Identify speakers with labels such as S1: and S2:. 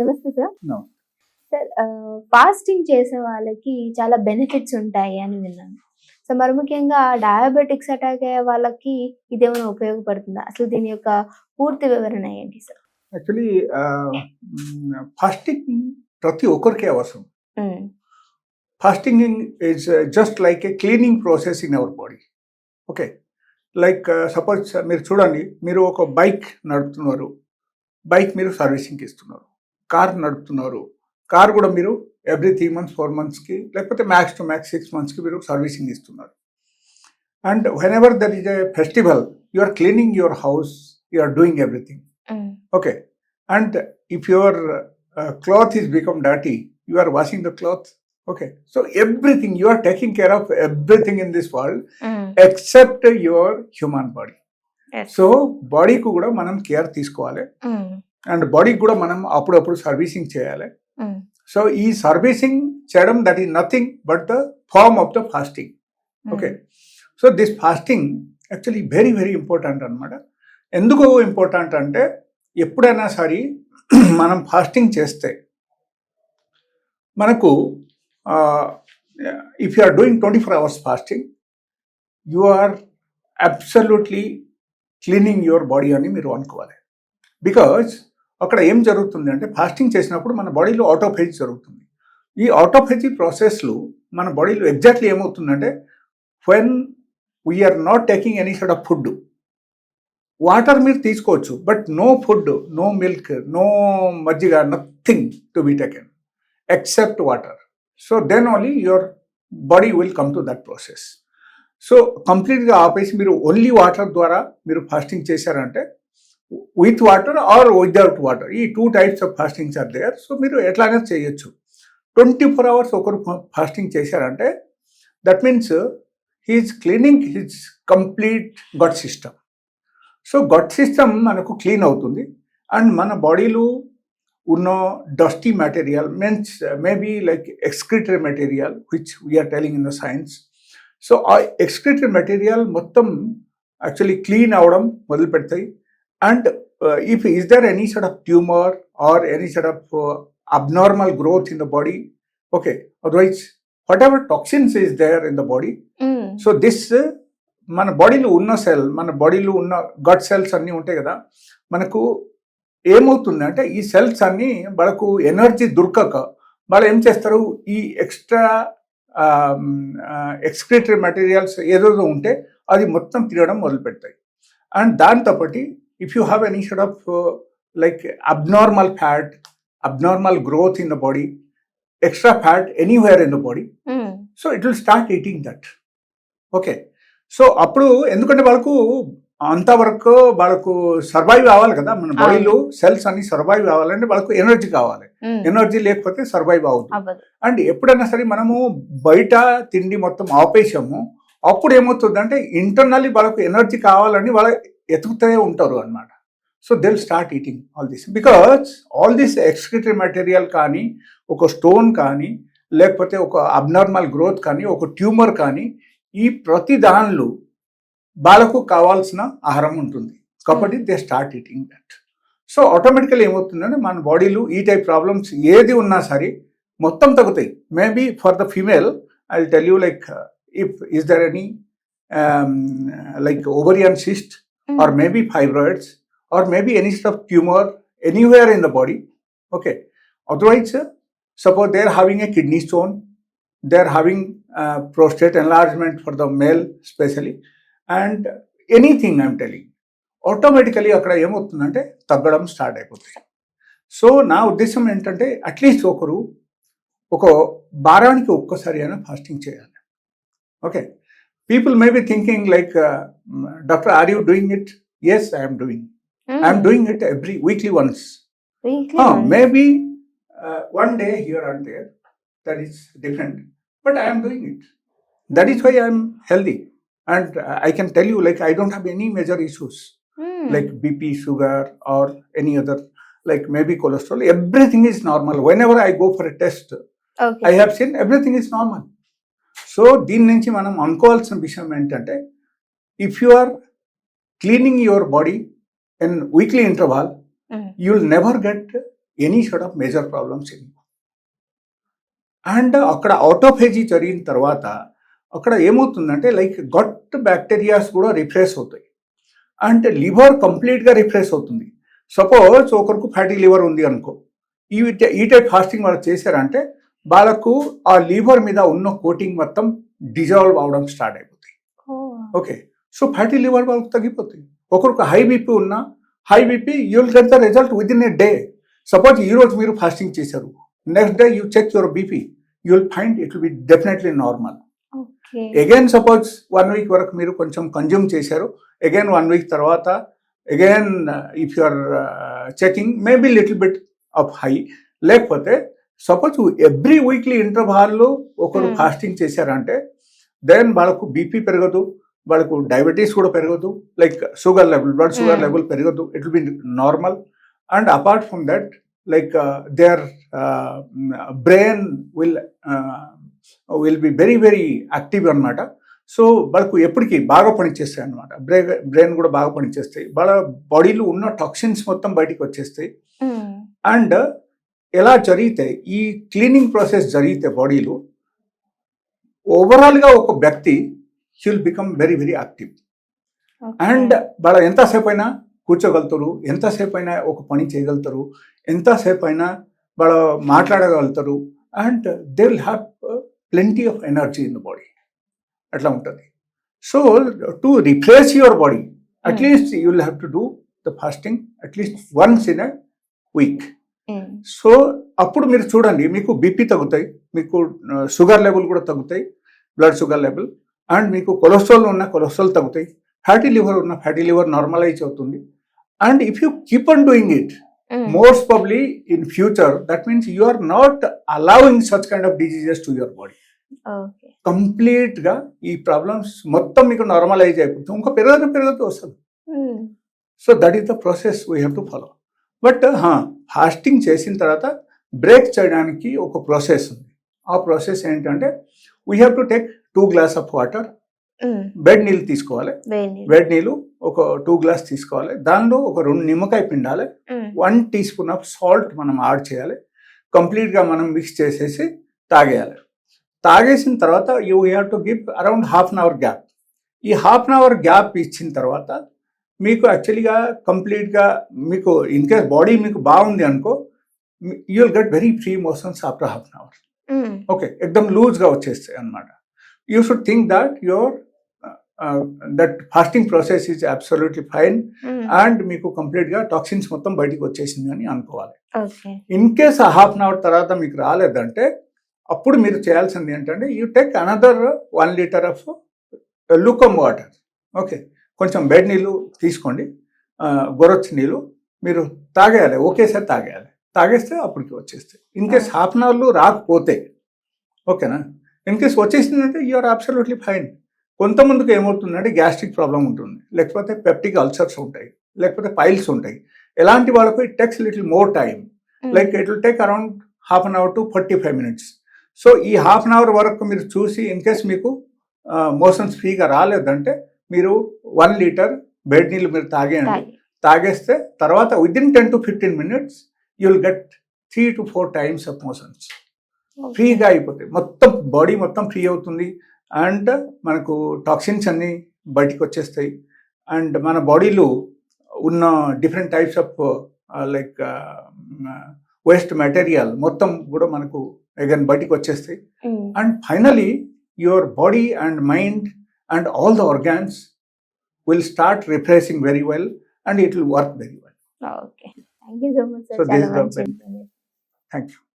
S1: నమస్తే sir.
S2: No.
S1: Sir fasting చేసే వాళ్ళకి చాలా బెనిఫిట్స్ ఉంటాయి అని విన్నాను. సో, మరి ముఖ్యంగా డయాబెటిక్స్ అటాక్ అయ్యే వాళ్ళకి ఇదేమైనా ఉపయోగపడుతుందా? అసలు దీని యొక్క పూర్తి వివరణ ఏంటి సార్?
S2: యాక్చువల్లీ ఫాస్టింగ్ ప్రతి ఒక్కరికి అవసరం.
S1: హ్మ్.
S2: Fasting is just like A cleaning process in our body. Okay, like suppose మీరు చూడండి, మీరు ఒక బైక్ నడుపుతున్నారు, బైక్ మీరు సర్వీసింగ్కి ఇస్తున్నారు. కార్ నడుపుతున్నారు, కార్ కూడా మీరు ఎవ్రీ 3 months 4 monthsకి లేకపోతే మ్యాక్స్ టు మ్యాక్స్ 6 monthsకి మీరు సర్వీసింగ్ ఇస్తున్నారు. And whenever there is a festival, you are cleaning your house, you are doing everything.
S1: Hmm.
S2: Okay, and if your cloth is become dirty, you are washing the cloth. Okay, so everything, you are taking care of everything in this world
S1: హ్మ్.
S2: except your human body.
S1: Yes.
S2: So బాడీకి కూడా మనం care తీసుకోవాలి,
S1: హ్మ్.
S2: And బాడీకి కూడా మనం అప్పుడప్పుడు సర్వీసింగ్ చేయాలి.
S1: హ్మ్.
S2: సో ఈ సర్వీసింగ్ చేయడం, that is nothing but the form of the fasting. Okay, so this fasting actually very very important అనమాట. ఎందుకు ఇంపార్టెంట్ అంటే, ఎప్పుడైనా సరే మనం ఫాస్టింగ్ చేస్తే మనకు if you are doing 24 hours fasting, you are absolutely cleaning your body అని మీరు అనుకోవాలి. బికాజ్ అక్కడ ఏం జరుగుతుంది అంటే, ఫాస్టింగ్ చేసినప్పుడు మన బాడీలో ఆటోఫేజ్ జరుగుతుంది. ఈ ఆటోఫేజీ ప్రాసెస్లో మన బాడీలో ఎగ్జాక్ట్లీ ఏమవుతుందంటే, when we are not taking any side of food, water మీరు తీసుకోవచ్చు, but no food, no milk, no మజ్జిగ, nothing to be taken except water. So then only your body will come to that process. So కంప్లీట్గా ఆపేసి మీరు only water ద్వారా మీరు fasting చేశారంటే, with water or without water, ఈ 2 types of fastings are there. So మీరు ఎట్లానే చేయొచ్చు. 24 hours ఒకరు ఫాస్టింగ్ చేశారంటే, that means he is cleaning his complete gut system. So gut system మనకు క్లీన్ అవుతుంది, అండ్ మన బాడీలో ఉన్న dusty material means maybe like excretory material which we are telling in the science. So ఆ ఎక్స్క్రిటరీ మెటీరియల్ మొత్తం actually clean అవడం మొదలు పెడతాయి. And if is there any side of tumour or any side of abnormal growth in the body, okay, otherwise whatever toxins is there in the body,
S1: hmm.
S2: So this మన బాడీలో ఉన్న cell, మన బాడీలో ఉన్న gut cells అన్నీ ఉంటాయి కదా, మనకు ఏమవుతుందంటే ఈ సెల్స్ అన్నీ వాళ్ళకు ఎనర్జీ దొరకక వాళ్ళు ఏం చేస్తారు, ఈ ఎక్స్ట్రా ఎక్స్క్రిటరీ మెటీరియల్స్ ఏదేదో ఉంటే అది మొత్తం తినడం మొదలు పెడతాయి. అండ్ దాంతోపాటి if you have any side of like abnormal fat, abnormal growth in the body, extra fat anywhere in the body,
S1: hmm.
S2: So it will start eating that. Okay, so అప్పుడు ఎందుకంటే వాళ్ళకు అంతవరకు వాళ్ళకు సర్వైవ్ కావాలి కదా, మన బాడీలో సెల్స్ అన్ని సర్వైవ్ కావాలంటే వాళ్ళకు ఎనర్జీ కావాలి.
S1: హ్మ్.
S2: ఎనర్జీ లేకపోతే సర్వైవ్ అవుతుంది.
S1: అవ్వదు.
S2: అండ్ ఎప్పుడైనా సరే మనము బయట తిండి మొత్తం ఆపేసాము, అప్పుడు ఏమవుతుందంటే ఇంటర్నల్లీ వాళ్ళకు ఎనర్జీ కావాలని వాళ్ళు ఎతుకుతూనే ఉంటారు అనమాట. So they will start eating all this, because all this excretory material కానీ, ఒక స్టోన్ కానీ, లేకపోతే ఒక అబ్నార్మల్ గ్రోత్ కానీ, ఒక ట్యూమర్ కానీ, ఈ ప్రతి దానిలో వాళ్ళకు కావాల్సిన ఆహారం ఉంటుంది కాబట్టి they start eating that. So automatically ఏమవుతుందంటే మన బాడీలో ఈ టైప్ ప్రాబ్లమ్స్ ఏది ఉన్నా సరే మొత్తం తగ్గుతాయి. Maybe for the female I will tell you like if is there any like ovarian cyst or maybe fibroids or maybe any sort of tumor anywhere in the body. Okay, otherwise suppose they are having a kidney stone, they are having prostate enlargement for the male especially, and anything I am telling, automatically అక్కడ ఏమవుతుందంటే తగ్గడం start అయిపోతుంది. So నా ఉద్దేశం ఏంటంటే, at least ఒకరు ఒక వారానికి ఒక్కసారి అయినా ఫాస్టింగ్ చేయాలి. Okay, people may be thinking like, doctor, are you doing it? Yes, I am doing. I am doing it every weekly once.
S1: Weekly once.
S2: Maybe one day here and there, that is different, but I am doing it. That is why I am healthy, and I can tell you, like, I don't have any major issues like BP, sugar, or any other, like maybe cholesterol. Everything is normal. Whenever I go for a test,
S1: Okay.
S2: I have seen everything is normal. So దీని నుంచి మనం అనుకోవాల్సిన విషయం ఏంటంటే, if you are cleaning your body in weekly interval, you will never get any sort of major problems in. And అక్కడ ఆటోఫేజీ జరిగిన తర్వాత అక్కడ ఏమవుతుందంటే లైక్ గట్ బ్యాక్టీరియాస్ కూడా రిఫ్రెష్ అవుతాయి అండ్ లివర్ కంప్లీట్గా రిఫ్రెష్ అవుతుంది. సపోజ్ ఒకరికి ఫ్యాటీ లివర్ ఉంది అనుకో, ఈ టైప్ ఫాస్టింగ్ వాళ్ళు చేశారంటే వాళ్ళకు ఆ లివర్ మీద ఉన్న కోటింగ్ మొత్తం డిజాల్వ్ అవడం స్టార్ట్ అయిపోతాయి. ఓకే, సో ఫ్యాటీ లివర్ వాళ్ళకి తగ్గిపోతాయి. ఒకరికి హై బీపీ ఉన్నా, high BP you will get the result within a day. Suppose ఈ రోజు మీరు ఫాస్టింగ్ చేశారు, next day you check your BP, you will find it will be definitely normal. Again suppose 1 week వరకు మీరు కొంచెం consume చేశారు, again 1 week తర్వాత again if you are checking maybe little bit of high, లేకపోతే suppose every weekly ఇంటర్వాల్లో ఒకరు fasting చేశారంటే then వాళ్ళకు బీపీ పెరగదు, వాళ్ళకు డయాబెటీస్ కూడా పెరగదు, like sugar level, blood sugar level పెరగదు, it will be normal. And apart from that like their brain will be very very active అనమాట. సో వాళ్ళకు ఎప్పటికీ బాగా పనిచేస్తాయి అనమాట, బ్రెయిన్ కూడా బాగా పనిచేస్తాయి, వాళ్ళ బాడీలో ఉన్న టాక్సిన్స్ మొత్తం బయటికి వచ్చేస్తాయి. అండ్ ఎలా జరిగితే ఈ క్లీనింగ్ ప్రాసెస్ జరిగితే బాడీలో ఓవరాల్గా ఒక వ్యక్తి he will become very very active. And వాళ్ళ ఎంతసేపు అయినా కూర్చోగలుగుతారు, ఎంతసేపు అయినా ఒక పని చేయగలుగుతారు, ఎంతసేపు అయినా వాళ్ళు మాట్లాడగలుగుతారు, and they will have plenty of energy in the body. అట్లా ఉంటుంది. So to refresh your body at least you will have to do the fasting at least once in a week. So అప్పుడు మీరు చూడండి, మీకు బీపీ తగ్గుతాయి, మీకు షుగర్ లెవెల్ కూడా తగ్గుతాయి, బ్లడ్ షుగర్ లెవెల్, అండ్ మీకు కొలెస్ట్రాల్ ఉన్న కొలెస్ట్రాల్ తగ్గుతాయి, ఫ్యాటీ లివర్ ఉన్న ఫ్యాటీ లివర్ నార్మలైజ్ అవుతుంది. And if you keep on doing it most probably in future that means you are not allowing such kind of diseases to your body. Complete గా ఈ problems మొత్తం మీకు normalise అయిపోతుంది, ఇంకా పెరుగుతూ వస్తుంది. So that is the process we have to follow. But fasting చేసిన తర్వాత బ్రేక్ చేయడానికి ఒక ప్రాసెస్ ఉంది. ఆ ప్రాసెస్ ఏంటంటే we have to take 2 glass of water, వేడి నీళ్ళు తీసుకోవాలి, వేడి నీళ్ళు ఒక 2 గ్లాస్ తీసుకోవాలి, దానిలో ఒక 2 నిమ్మకాయ పిండాలి, 1 టీ స్పూన్ ఆఫ్ సాల్ట్ మనం యాడ్ చేయాలి, కంప్లీట్గా మనం మిక్స్ చేసేసి తాగేయాలి. తాగేసిన తర్వాత you have to give around half an hour gap. ఈ హాఫ్ అన్ అవర్ గ్యాప్ ఇచ్చిన తర్వాత మీకు యాక్చువల్గా కంప్లీట్గా మీకు ఇన్ కేస్ బాడీ మీకు బాగుంది అనుకో, you will get very free motions after half an hour. Okay, ఎక్దమ్ లూజ్గా వచ్చేస్తాయి అనమాట. You should think that your that fasting process is absolutely fine and మీకు కంప్లీట్గా టాక్సిన్స్ మొత్తం బయటికి వచ్చేసింది అని అనుకోవాలి. In case half an hour తర్వాత మీకు రాలేదంటే అప్పుడు మీరు చేయాల్సింది ఏంటంటే you take another 1 litre of lukewarm water. Okay, కొంచెం వేడి నీళ్ళు తీసుకోండి, గొరొచ్చి నీళ్ళు మీరు తాగేయాలి, ఒకేసారి తాగేయాలి. తాగేస్తే అప్పటికి వచ్చేస్తాయి. ఇన్ కేస్ హాఫ్ అన్ అవర్లో రాకపోతే ఓకేనా, ఇన్ కేస్ వచ్చేసిందంటే యూ ఆర్ అబ్సల్యూట్లీ ఫైన్. కొంతమందికి ఏమవుతుందంటే గ్యాస్ట్రిక్ ప్రాబ్లం ఉంటుంది, లేకపోతే పెప్టిక్ అల్సర్స్ ఉంటాయి, లేకపోతే పైల్స్ ఉంటాయి. ఎలాంటి వాళ్ళకు it takes little more time, like it will take around half an hour to 45 minutes. So ఈ హాఫ్ అన్ అవర్ వరకు మీరు చూసి ఇన్ కేస్ మీకు మోషన్స్ ఫ్రీగా రాలేదంటే మీరు 1 లీటర్ వేడి నీళ్ళు మీరు తాగేయండి. తాగేస్తే తర్వాత within 10 to 15 minutes you will get 3 to 4 times of motions. ఫ్రీగా అయిపోతాయి, మొత్తం బాడీ మొత్తం ఫ్రీ అవుతుంది. అండ్ మనకు టాక్సిన్స్ అన్నీ బయటికి వచ్చేస్తాయి. అండ్ మన బాడీలో ఉన్న different types of like waste material మొత్తం కూడా మనకు అగైన్ బయటికి వచ్చేస్తాయి. And finally your body and mind and all the organs will start refreshing very well and it will work very well.
S1: Okay. Thank you so much, sir.
S2: So this is the benefit. Thank you.